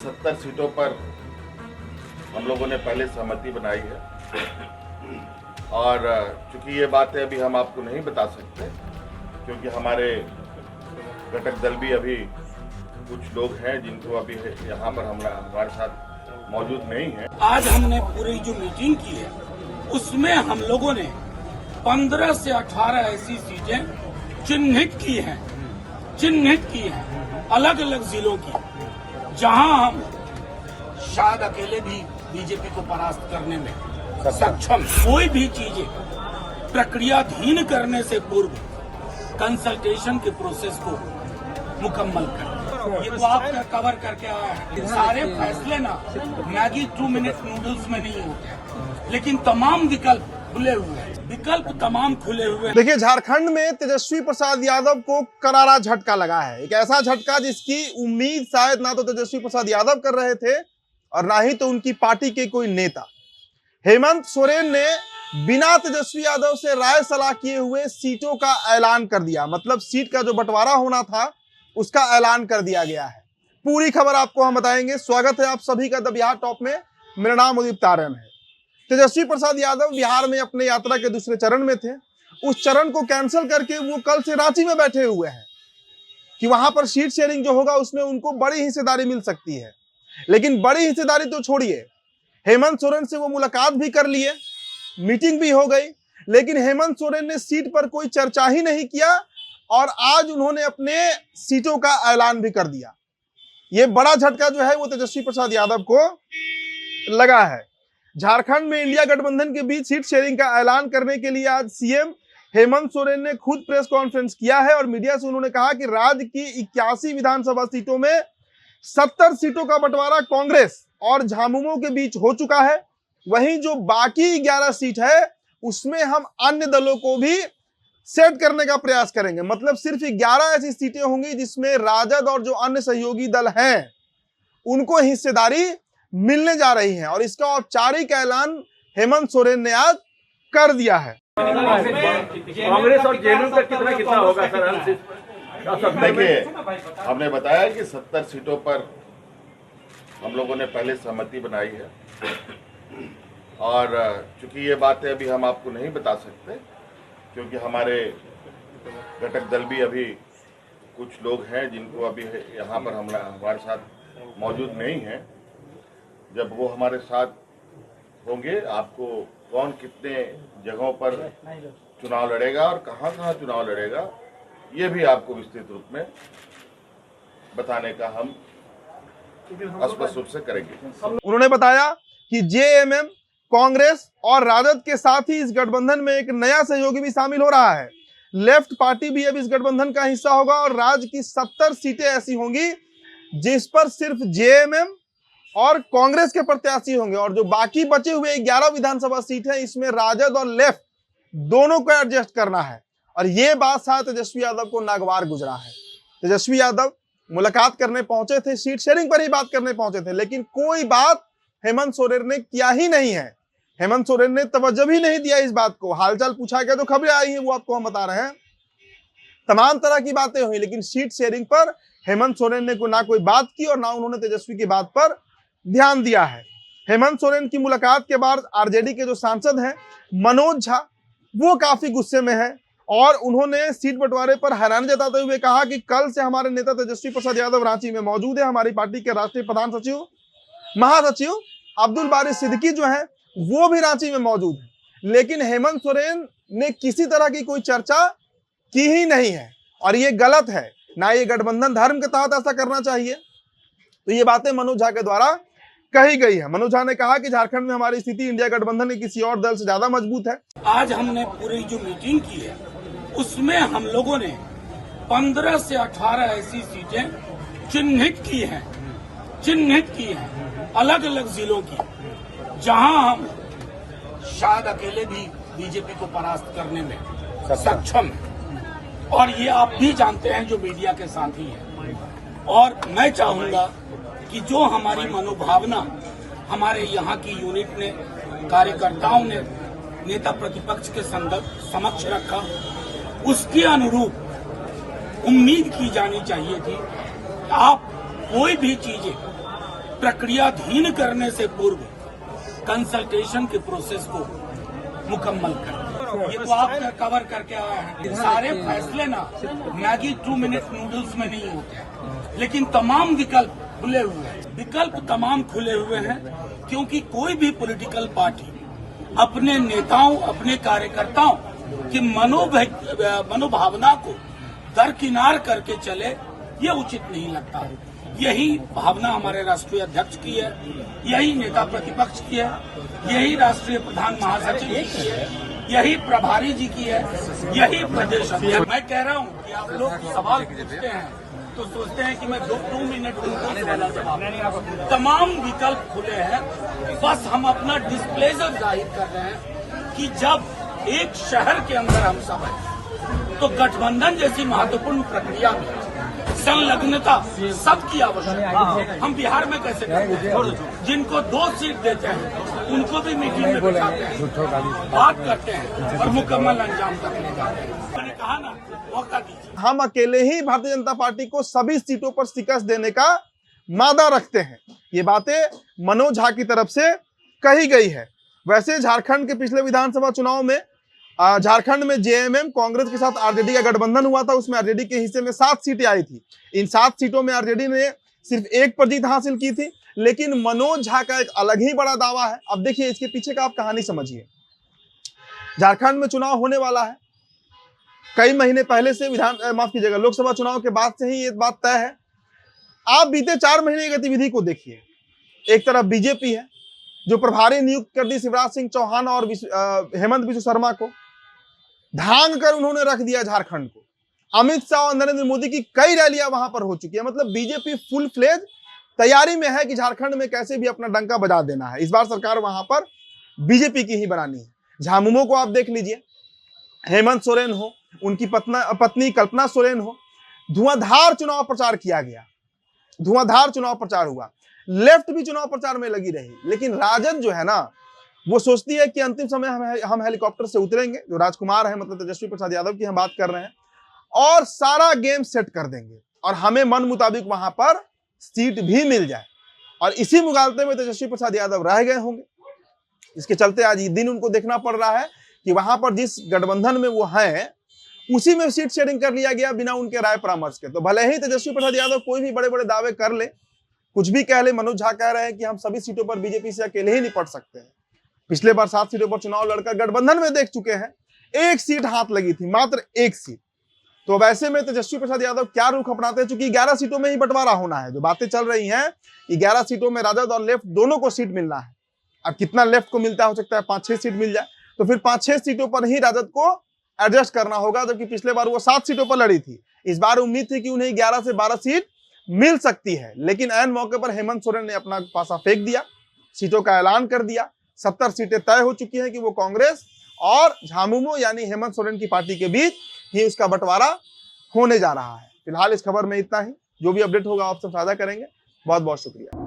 70 सीटों पर हम लोगों ने पहले सहमति बनाई है और चूंकि ये बातें अभी हम आपको नहीं बता सकते क्योंकि हमारे घटक दल भी अभी कुछ लोग हैं जिनको अभी यहाँ पर हमारे साथ मौजूद नहीं है। आज हमने पूरी जो मीटिंग की है उसमें हम लोगों ने 15 से 18 ऐसी सीटें चिन्हित की हैं अलग अलग जिलों की, जहां हम शायद अकेले भी बीजेपी को परास्त करने में सक्षम। कोई भी चीजें प्रक्रियाधीन करने से पूर्व कंसल्टेशन के प्रोसेस को मुकम्मल करें। ये तो आप कवर करके आया है। सारे फैसले ना मैगी 2 मिनट नूडल्स में नहीं होते, लेकिन तमाम विकल्प खुले हुए हैं, तमाम खुले हुए हैं। देखिए, झारखंड में तेजस्वी प्रसाद यादव को करारा झटका लगा है। एक ऐसा झटका जिसकी उम्मीद शायद ना तो तेजस्वी प्रसाद यादव कर रहे थे और ना ही तो उनकी पार्टी के कोई नेता। हेमंत सोरेन ने बिना तेजस्वी यादव से राय सलाह किए हुए सीटों का ऐलान कर दिया। मतलब सीट का जो बंटवारा होना था उसका ऐलान कर दिया गया है। पूरी खबर आपको हम बताएंगे। स्वागत है आप सभी का द बिहार टॉप में। मेरा नाम उदित तारन है। तेजस्वी प्रसाद यादव बिहार में अपने यात्रा के दूसरे चरण में थे। उस चरण को कैंसिल करके वो कल से रांची में बैठे हुए हैं कि वहां पर सीट शेयरिंग जो होगा उसमें उनको बड़ी हिस्सेदारी मिल सकती है। लेकिन बड़ी हिस्सेदारी तो छोड़िए, हेमंत सोरेन से वो मुलाकात भी कर लिए, मीटिंग भी हो गई, लेकिन हेमंत सोरेन ने सीट पर कोई चर्चा ही नहीं किया और आज उन्होंने अपने सीटों का ऐलान भी कर दिया। ये बड़ा झटका जो है वो तेजस्वी प्रसाद यादव को लगा है। झारखंड में इंडिया गठबंधन के बीच सीट शेयरिंग का ऐलान करने के लिए आज सीएम हेमंत सोरेन ने खुद प्रेस कॉन्फ्रेंस किया है और मीडिया से उन्होंने कहा कि राज्य की 81 विधानसभा सीटों में 70 सीटों का बंटवारा कांग्रेस और झामुमो के बीच हो चुका है। वहीं जो बाकी 11 सीट है उसमें हम अन्य दलों को भी सेट करने का प्रयास करेंगे। मतलब सिर्फ 11 ऐसी सीटें होंगी जिसमें राजद और जो अन्य सहयोगी दल हैं उनको हिस्सेदारी मिलने जा रही है और इसका औपचारिक ऐलान हेमंत सोरेन ने आज कर दिया है। कांग्रेस और जेडीयू का कितना होगा सर? देखिए, हमने बताया कि 70 सीटों पर हम लोगों ने पहले सहमति बनाई है और चूंकि ये बातें अभी हम आपको नहीं बता सकते क्योंकि हमारे घटक दल भी अभी कुछ लोग हैं जिनको अभी यहाँ पर हमारे साथ मौजूद नहीं है। जब वो हमारे साथ होंगे आपको कौन कितने जगहों पर चुनाव लड़ेगा और कहाँ चुनाव लड़ेगा ये भी आपको विस्तृत रूप में बताने का हम स्पष्ट रूप से करेंगे। उन्होंने बताया कि जेएमएम, कांग्रेस और राजद के साथ ही इस गठबंधन में एक नया सहयोगी भी शामिल हो रहा है। लेफ्ट पार्टी भी अब इस गठबंधन का हिस्सा होगा और राज्य की 70 सीटें ऐसी होंगी जिस पर सिर्फ जेएमएम और कांग्रेस के प्रत्याशी होंगे और जो बाकी बचे हुए 11 विधानसभा सीट है इसमें राजद और लेफ्ट दोनों को एडजस्ट करना है। और ये बात शायद तेजस्वी यादव को नागवार गुजरा है। तेजस्वी यादव मुलाकात करने पहुंचे थे, सीट शेयरिंग पर ही बात करने पहुंचे थे, लेकिन कोई बात हेमंत सोरेन ने किया ही नहीं है। हेमंत सोरेन ने तवज्जो भी नहीं दिया इस बात को। हालचाल पूछा गया तो खबरें आई हैं वो आपको हम बता रहे हैं। तमाम तरह की बातें हुई लेकिन सीट शेयरिंग पर हेमंत सोरेन ने ना कोई बात की और ना उन्होंने तेजस्वी की बात पर ध्यान दिया है। हेमंत सोरेन की मुलाकात के बाद आरजेडी के जो सांसद हैं मनोज झा वो काफी गुस्से में है और उन्होंने सीट बंटवारे पर हैरानी जताते हुए कहा कि कल से हमारे नेता तेजस्वी प्रसाद यादव रांची में मौजूद है। हमारी पार्टी के राष्ट्रीय प्रधान सचिव महासचिव अब्दुल बारी सिद्दीकी जो है वो भी रांची में मौजूद है, लेकिन हेमंत सोरेन ने किसी तरह की कोई चर्चा की ही नहीं है और ये गलत है। ना ये गठबंधन धर्म के तहत ऐसा करना चाहिए। तो ये बातें मनोज झा के द्वारा कही गई है। मनोज झा ने कहा कि झारखंड में हमारी स्थिति इंडिया गठबंधन के किसी और दल से ज्यादा मजबूत है। आज हमने पूरी जो मीटिंग की है उसमें हम लोगों ने 15 से 18 ऐसी सीटें चिन्हित की हैं अलग अलग जिलों की, जहां हम शायद अकेले भी बीजेपी को परास्त करने में सक्षम है। और ये आप भी जानते हैं जो मीडिया के साथी हैं। और मैं चाहूंगा कि जो हमारी मनोभावना हमारे यहाँ की यूनिट ने, कार्यकर्ताओं ने नेता प्रतिपक्ष के समक्ष रखा, उसके अनुरूप उम्मीद की जानी चाहिए थी। आप कोई भी चीजें प्रक्रियाधीन करने से पूर्व कंसल्टेशन के प्रोसेस को मुकम्मल कर। ये तो आप कवर करके आए हैं। सारे फैसले ना मैगी 2 मिनट नूडल्स में नहीं होते हैं, लेकिन तमाम विकल्प खुले हुए हैं। विकल्प तमाम खुले हुए हैं क्योंकि कोई भी पॉलिटिकल पार्टी अपने नेताओं, अपने कार्यकर्ताओं की मनोभावना को दरकिनार करके चले, ये उचित नहीं लगता। यही भावना हमारे राष्ट्रीय अध्यक्ष की है, यही नेता प्रतिपक्ष की है, यही राष्ट्रीय प्रधान महासचिव की है, यही प्रभारी जी की है, यही प्रदेश अध्यक्ष। मैं कह रहा हूँ कि आप लोग सवाल पूछते हैं तो सोचते हैं कि मैं 2 मिनट वाला जवाब। तमाम विकल्प खुले हैं, बस हम अपना डिस्प्लेजर जाहिर कर रहे हैं कि जब एक शहर के अंदर हम सब हैं तो गठबंधन जैसी महत्वपूर्ण प्रक्रिया में संलग्नता सबकी आवश्यकता है। हम बिहार में कैसे करते हैं? जिनको 2 सीट देते हैं उनको भी मीटिंग में बिठाते हैं, बात करते हैं और मुकम्मल अंजाम तक ले जाते हैं। मैंने कहा ना, मौका दीजिए। हम अकेले ही भारतीय जनता पार्टी को सभी सीटों पर शिकस्त देने का मादा रखते हैं। ये बातें मनोज झा की तरफ से कही गई है। वैसे झारखंड के पिछले विधानसभा चुनाव में झारखंड में जेएमएम कांग्रेस के साथ आरजेडी का गठबंधन हुआ था। उसमें आरजेडी के हिस्से में 7 सीटें आई थी। इन 7 सीटों में आरजेडी ने सिर्फ 1 पर जीत हासिल की थी। लेकिन मनोज झा का एक अलग ही बड़ा दावा है। अब देखिए इसके पीछे का आप कहानी समझिए। झारखंड में चुनाव होने वाला है, कई महीने पहले से लोकसभा चुनाव के बाद से ही ये बात तय है। आप बीते 4 महीने की गतिविधि को देखिए। एक तरफ बीजेपी है जो प्रभारी नियुक्त कर दी शिवराज सिंह चौहान और हेमंत बिस्व शर्मा को, धांग कर उन्होंने रख दिया झारखंड को। अमित शाह और नरेंद्र मोदी की कई रैलियां वहां पर हो चुकी है। मतलब बीजेपी फुल फ्लेज तैयारी में है कि झारखंड में कैसे भी अपना डंका बजा देना है। इस बार सरकार वहां पर बीजेपी की ही बनानी है। झामुमो को आप देख लीजिए, हेमंत सोरेन हो, उनकी पत्नी कल्पना सोरेन हो, धुआंधार चुनाव प्रचार किया गया, धुआंधार चुनाव प्रचार हुआ। लेफ्ट भी चुनाव प्रचार में लगी रही। लेकिन राजद जो है ना, वो सोचती है कि अंतिम समय हम हेलीकॉप्टर से उतरेंगे, जो राजकुमार है मतलब तेजस्वी प्रसाद यादव की हम बात कर रहे हैं, और सारा गेम सेट कर देंगे और हमें मन मुताबिक वहां पर सीट भी मिल जाए। और इसी मुगालते में तेजस्वी प्रसाद यादव रह गए होंगे। इसके चलते आज ये दिन उनको देखना पड़ रहा है कि वहां पर जिस गठबंधन में वो हैं उसी में सीट शेयरिंग कर लिया गया बिना उनके राय परामर्श के। तो भले ही तेजस्वी प्रसाद यादव कोई भी बड़े बड़े दावे कर ले, कुछ भी कह ले, मनोज झा कह रहे हैं कि हम सभी सीटों पर बीजेपी से अकेले ही निपट सकते हैं। पिछले बार 7 सीटों पर चुनाव लड़कर गठबंधन में देख चुके हैं, 1 सीट हाथ लगी थी, मात्र 1 सीट। तो वैसे में तेजस्वी प्रसाद यादव क्या रुख अपनाते हैं? चूंकि 11 सीटों में ही बंटवारा होना है। जो बातें चल रही हैं कि 11 सीटों में राजद और लेफ्ट दोनों को सीट मिलना है। अब कितना लेफ्ट को मिलता है, हो सकता है 5-6 सीट मिल जाए, तो फिर 5-6 सीटों पर ही राजद को एडजस्ट करना होगा। जबकि पिछले बार वो 7 सीटों पर लड़ी थी। इस बार उम्मीद थी कि उन्हें 11 से 12 सीट मिल सकती है। लेकिन ऐन मौके पर हेमंत सोरेन ने अपना पासा फेंक दिया, सीटों का ऐलान कर दिया। 70 सीटें तय हो चुकी हैं कि वो कांग्रेस और झामुमो यानी हेमंत सोरेन की पार्टी के बीच ही उसका बंटवारा होने जा रहा है। फिलहाल इस खबर में इतना ही। जो भी अपडेट होगा आपसे साझा करेंगे। बहुत बहुत शुक्रिया।